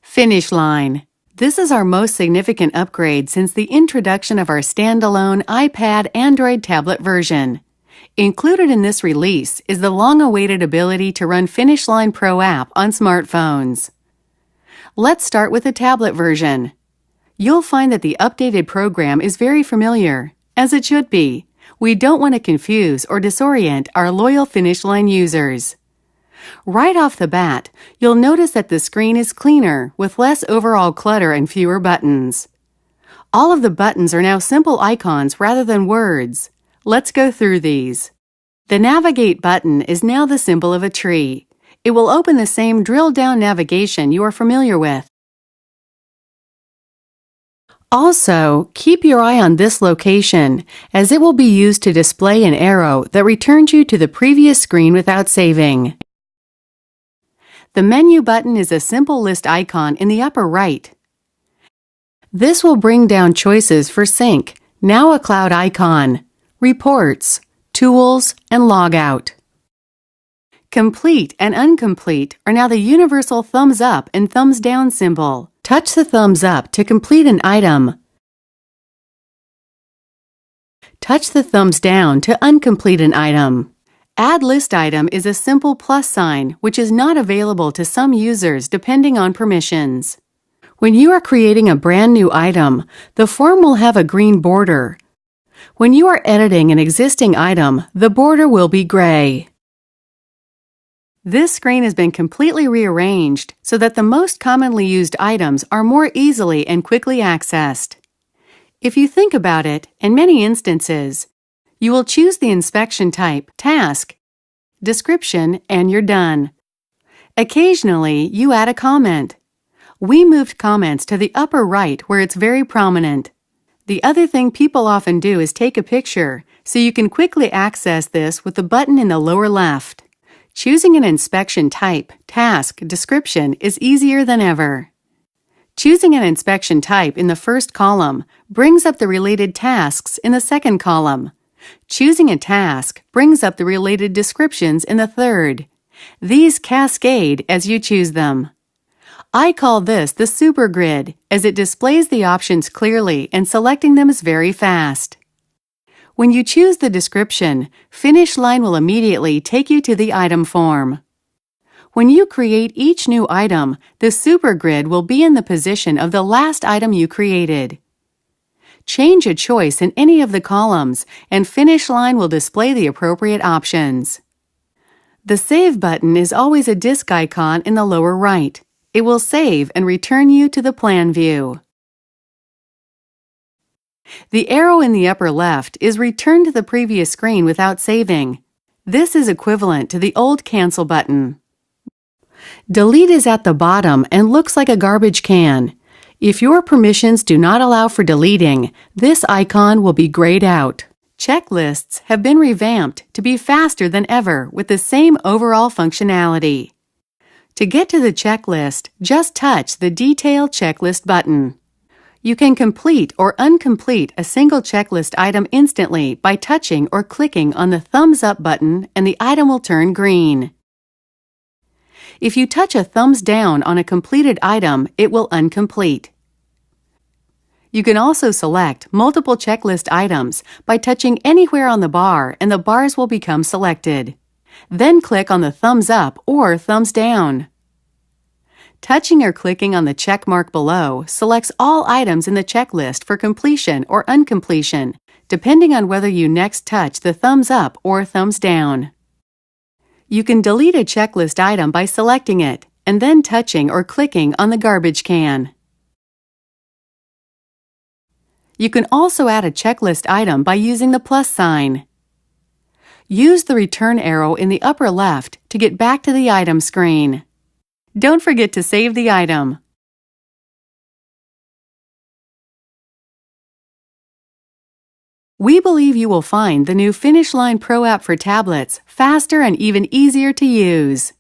FinishLine. This is our most significant upgrade since the introduction of our standalone iPad Android tablet version. Included in this release is the long-awaited ability to run FinishLine Pro app on smartphones. Let's start with the tablet version. You'll find that the updated program is very familiar, as it should be. We don't want to confuse or disorient our loyal FinishLine users. Right off the bat, you'll notice that the screen is cleaner with less overall clutter and fewer buttons. All of the buttons are now simple icons rather than words. Let's go through these. The Navigate button is now the symbol of a tree. It will open the same drill-down navigation you are familiar with. Also, keep your eye on this location, as it will be used to display an arrow that returns you to the previous screen without saving. The Menu button is a simple list icon in the upper right. This will bring down choices for Sync, now a cloud icon, Reports, Tools, and Logout. Complete and Incomplete are now the universal thumbs up and thumbs down symbol. Touch the thumbs up to complete an item. Touch the thumbs down to uncomplete an item. Add List Item is a simple plus sign which is not available to some users depending on permissions. When you are creating a brand new item, the form will have a green border. When you are editing an existing item, the border will be gray. This screen has been completely rearranged so that the most commonly used items are more easily and quickly accessed. If you think about it, in many instances, you will choose the inspection type, task, description, and you're done. Occasionally, you add a comment. We moved comments to the upper right where it's very prominent. The other thing people often do is take a picture, so you can quickly access this with the button in the lower left. Choosing an inspection type, task, description is easier than ever. Choosing an inspection type in the first column brings up the related tasks in the second column. Choosing a task brings up the related descriptions in the third. These cascade as you choose them. I call this the super grid, as it displays the options clearly and selecting them is very fast. When you choose the description, FinishLine will immediately take you to the item form. When you create each new item, the super grid will be in the position of the last item you created. Change a choice in any of the columns, and FinishLine will display the appropriate options. The Save button is always a disk icon in the lower right. It will save and return you to the plan view. The arrow in the upper left is Return to the previous screen without saving. This is equivalent to the old Cancel button. Delete is at the bottom and looks like a garbage can. If your permissions do not allow for deleting, this icon will be grayed out. Checklists have been revamped to be faster than ever with the same overall functionality. To get to the checklist, just touch the Detail Checklist button. You can complete or uncomplete a single checklist item instantly by touching or clicking on the Thumbs Up button and the item will turn green. If you touch a thumbs down on a completed item, it will uncomplete. You can also select multiple checklist items by touching anywhere on the bar and the bars will become selected. Then click on the thumbs up or thumbs down. Touching or clicking on the check mark below selects all items in the checklist for completion or uncompletion, depending on whether you next touch the thumbs up or thumbs down. You can delete a checklist item by selecting it and then touching or clicking on the garbage can. You can also add a checklist item by using the plus sign. Use the return arrow in the upper left to get back to the item screen. Don't forget to save the item. We believe you will find the new FinishLine Pro app for tablets faster and even easier to use.